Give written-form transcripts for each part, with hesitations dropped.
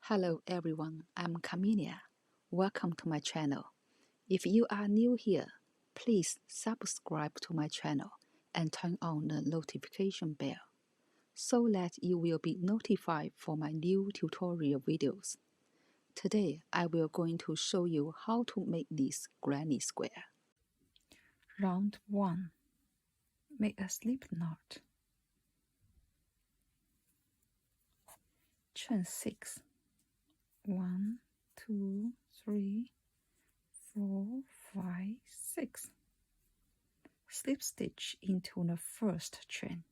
Hello everyone, I'm Camelia. Welcome to my channel. If you are new here, please subscribe to my channel and turn on the notification bell so that you will be notified for my new tutorial videos. Today I will going to show you how to make this granny square. Round 1. Make a slip knot. Chain 6. 1, 2, 3, 4, 5, 6. Slip stitch into the first chain.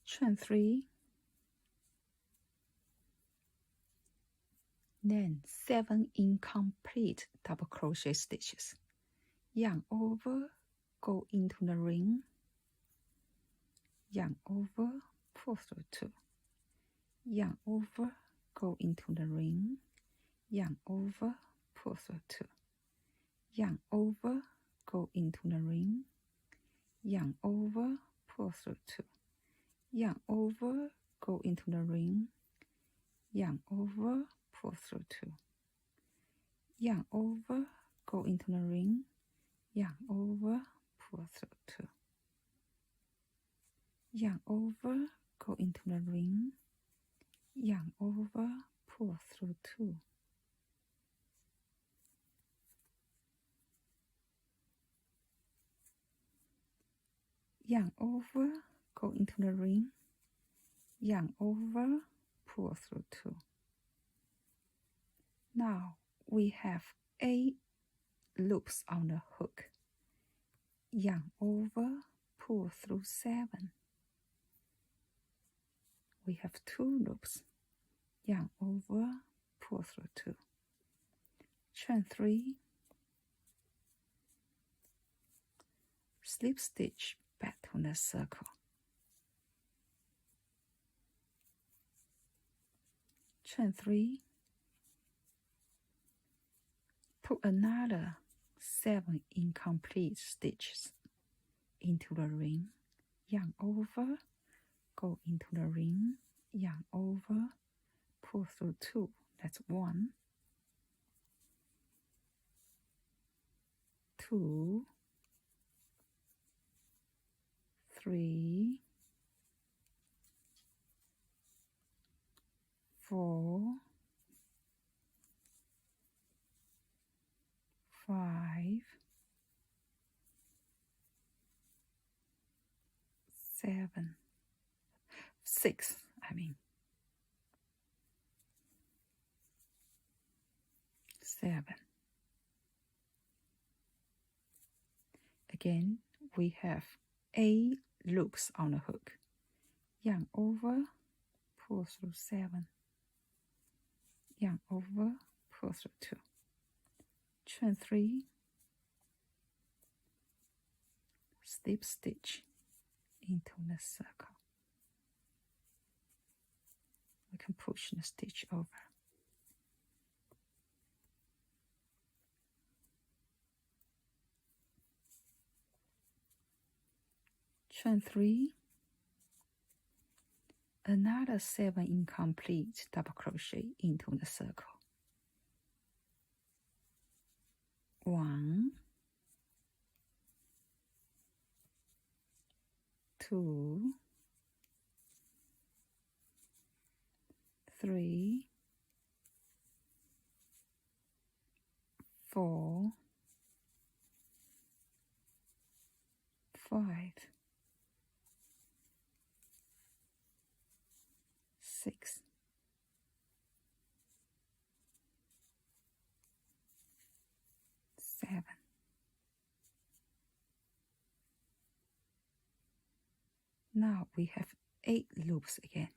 Chain 3, then 7 incomplete double crochet stitches. Yarn over, go into the ring, yarn over, pull through 2, yarn over, go into the ring, yarn over, pull through 2, yarn over, go into the ring, yarn over, pull through 2, yarn over, go into the ring, yarn over, pull through 2, yarn over, go into the ring, yarn over, pull through 2, yarn over, go into the ring, yarn over, pull through 2, yarn over, go into the ring, yarn over, pull through 2. Now we have 8 loops on the hook. Yarn over, pull through 7. We have 2 loops. Yarn over, pull through 2. Chain 3. Slip stitch back to the circle. Chain 3. Put another 7 incomplete stitches into the ring, yarn over, go into the ring, yarn over, pull through 2, that's 1, 2, 3, 4, 5, 7, 6, 7. Again, we have 8 loops on the hook. Yarn over, pull through 7. Yarn over, pull through 2. Chain 3. Slip stitch into the circle. We can push the stitch over. Chain 3. Another 7 incomplete double crochet into the circle. 1, 2, 3, 4, 5, 6, 7. Now we have 8 loops again.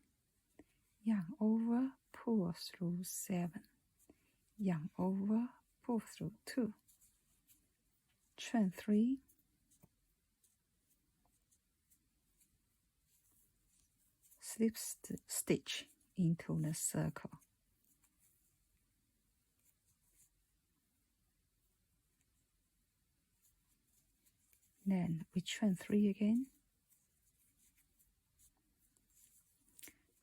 Yarn over, pull through 7. Yarn over, pull through 2. Chain 3. Slip stitch into the circle. Then we chain 3 again,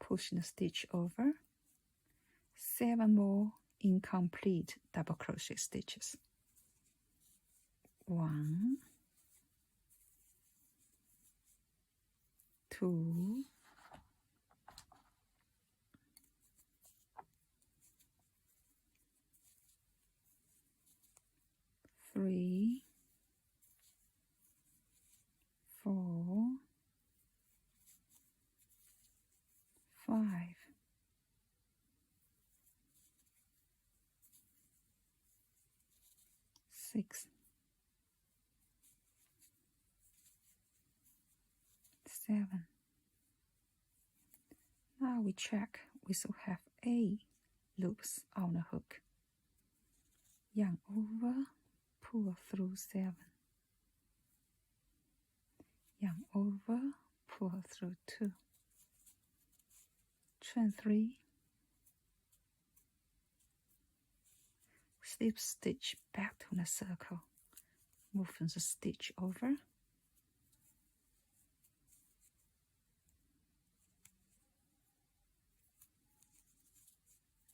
push the stitch over, 7 more incomplete double crochet stitches. 1, 2, 3, 4, 5, 6, 7. Now we check, we still have 8 loops on the hook. Yarn over, pull through 7. Yarn over, pull through 2. Chain 3. Slip stitch back to the circle. Moving the stitch over.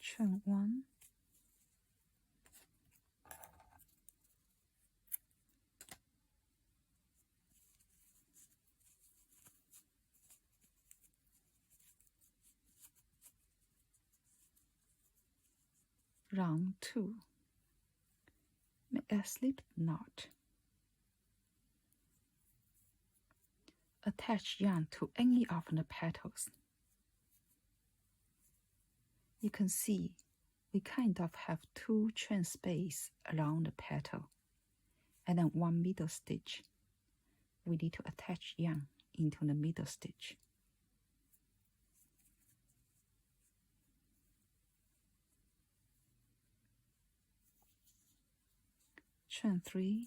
Chain 1. Round 2. Make a slip knot. Attach yarn to any of the petals. You can see we kind of have 2 chain space around the petal and then 1 middle stitch. We need to attach yarn into the middle stitch. Chain 3,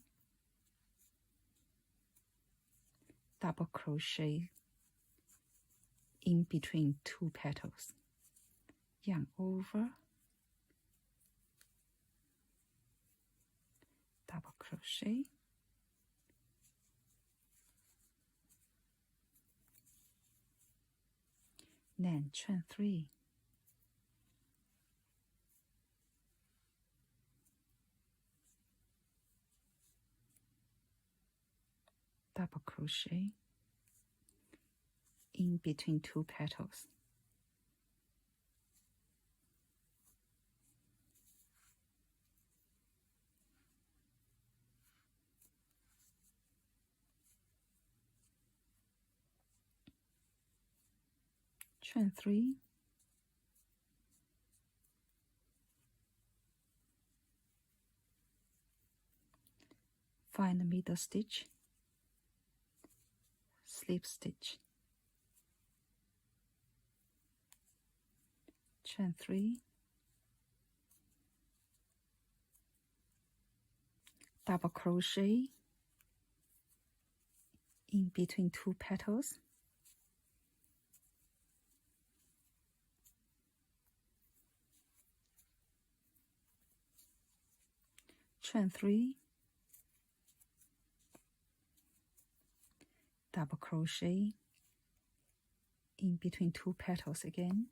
double crochet in between 2 petals. Yarn over, double crochet, then chain 3, double crochet in between 2 petals. Chain 3, find the middle stitch, slip stitch, chain 3, double crochet in between 2 petals, chain 3, double crochet in between 2 petals again,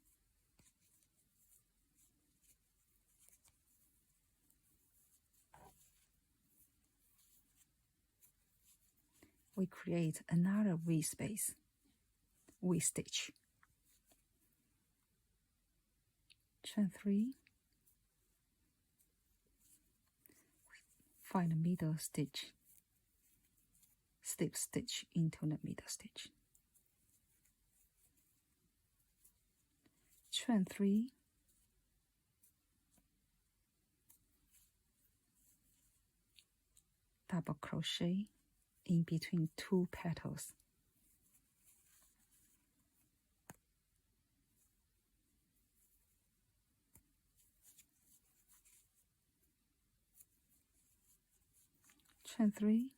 we create another V space, V stitch, chain 3, find the middle stitch, slip stitch into the middle stitch, chain 3, double crochet in between 2 petals, chain 3,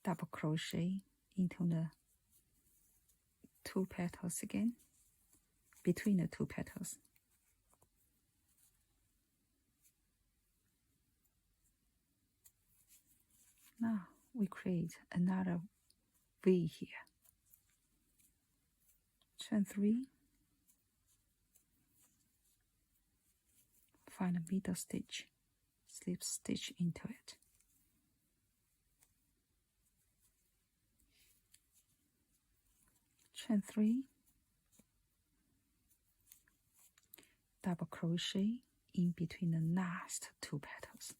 double crochet into the 2 petals again, between the 2 petals, Now we create another V here. Chain 3, find a middle stitch, slip stitch into it. Chain 3, double crochet in between the last 2 petals.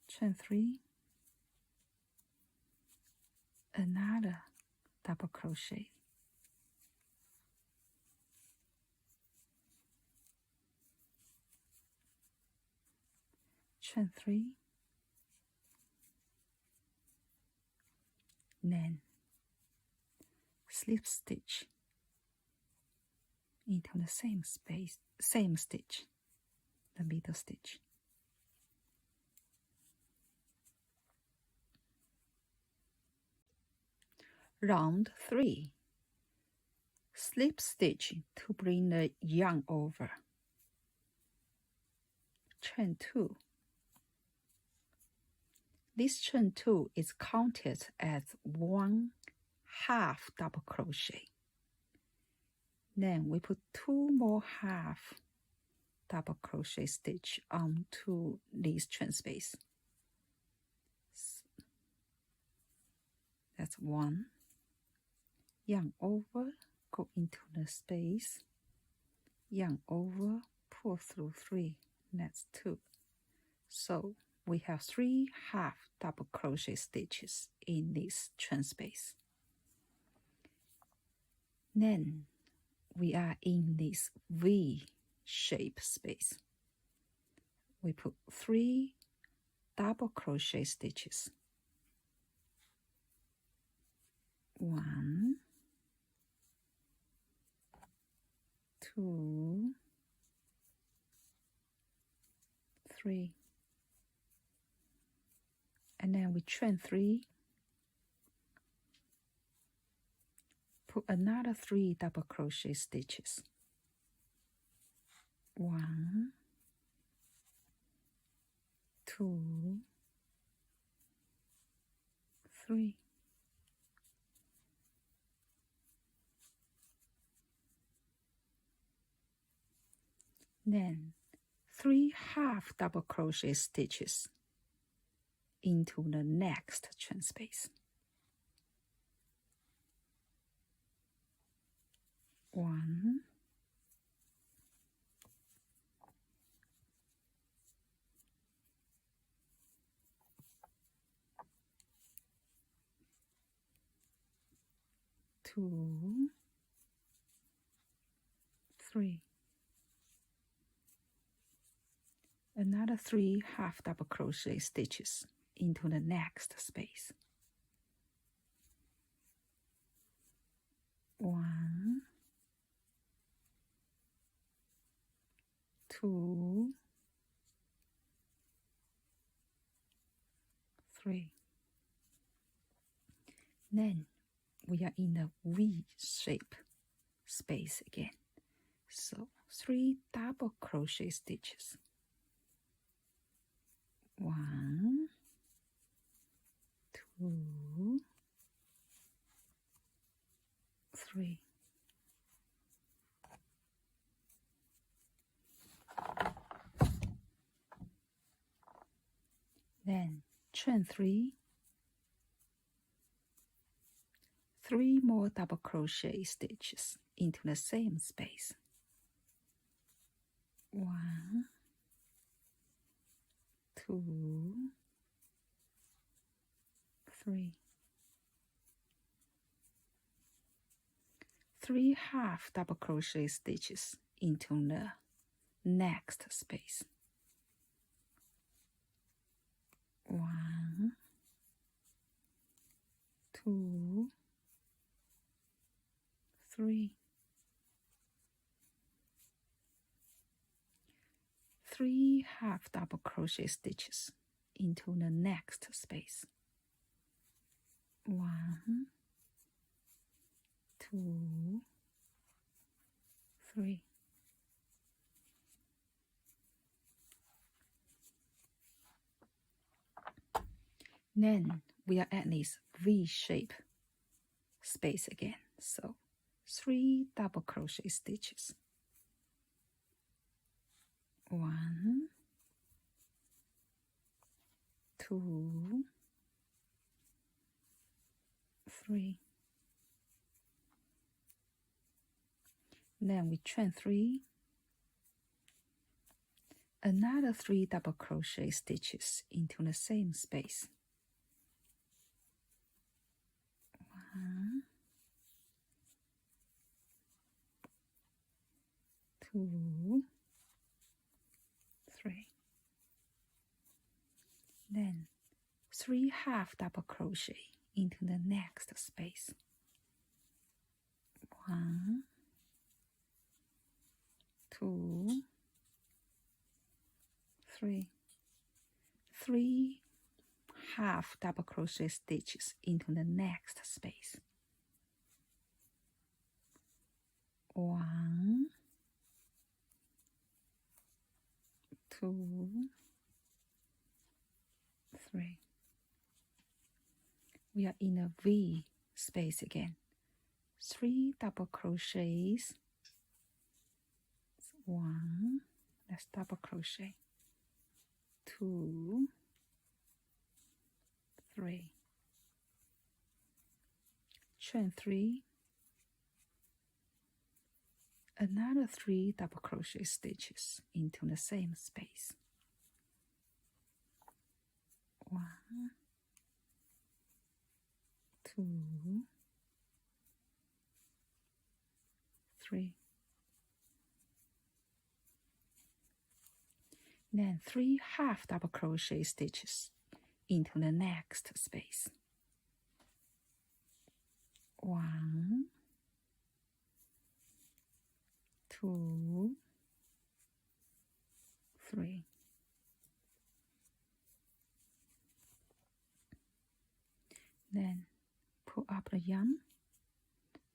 Chain 3, another double crochet. Chain 3, then slip stitch into the same space, same stitch, the middle stitch. Round 3, slip stitch to bring the yarn over. Chain 2. This chain 2 is counted as 1/2 double crochet. Then we put 2 more half double crochet stitch onto this chain space. That's 1. Yarn over, go into the space, yarn over, pull through 3, that's 2. So we have 3 half double crochet stitches in this chain space. Then we are in this V shape space. We put 3 double crochet stitches. 1, 2, 3, and then we chain 3, put another 3 double crochet stitches. 1, 2, 3. Then 3 half double crochet stitches into the next chain space. 1, 2, 3. Another 3 half double crochet stitches into the next space. 1, 2, 3. Then we are in a V shape space again. So 3 double crochet stitches. 1, 2, 3. Then chain 3, 3 more double crochet stitches into the same space. 1, 2, 3. 3 half double crochet stitches into the next space. 1, 2, 3. 3 half double crochet stitches into the next space. 1, 2, 3. Then we are at this V-shape space again. So 3 double crochet stitches. 1, 2, 3. Then we chain 3, another 3 double crochet stitches into the same space. 1, 2, 3. Then 3 half double crochet into the next space. 1, 2, 3. 3 half double crochet stitches into the next space. 1, 2, 3. We are in a V space again. 3 double crochets. 1, let's double crochet. 2, 3. Chain 3. Another 3 double crochet stitches into the same space. 1, 2, 3. Then 3 half double crochet stitches into the next space. 1, 2, 3. Then pull up the yarn,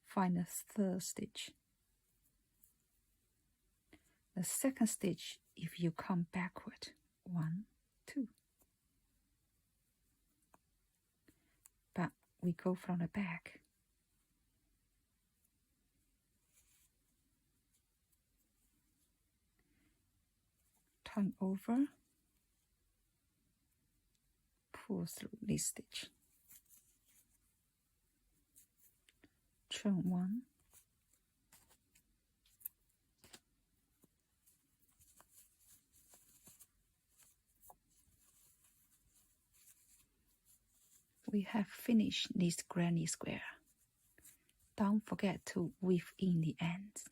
find the 3rd stitch. The 2nd stitch, if you come backward, 1, 2. But we go from the back. Turn over, pull through this stitch. Chain 1, we have finished this granny square. Don't forget to weave in the ends.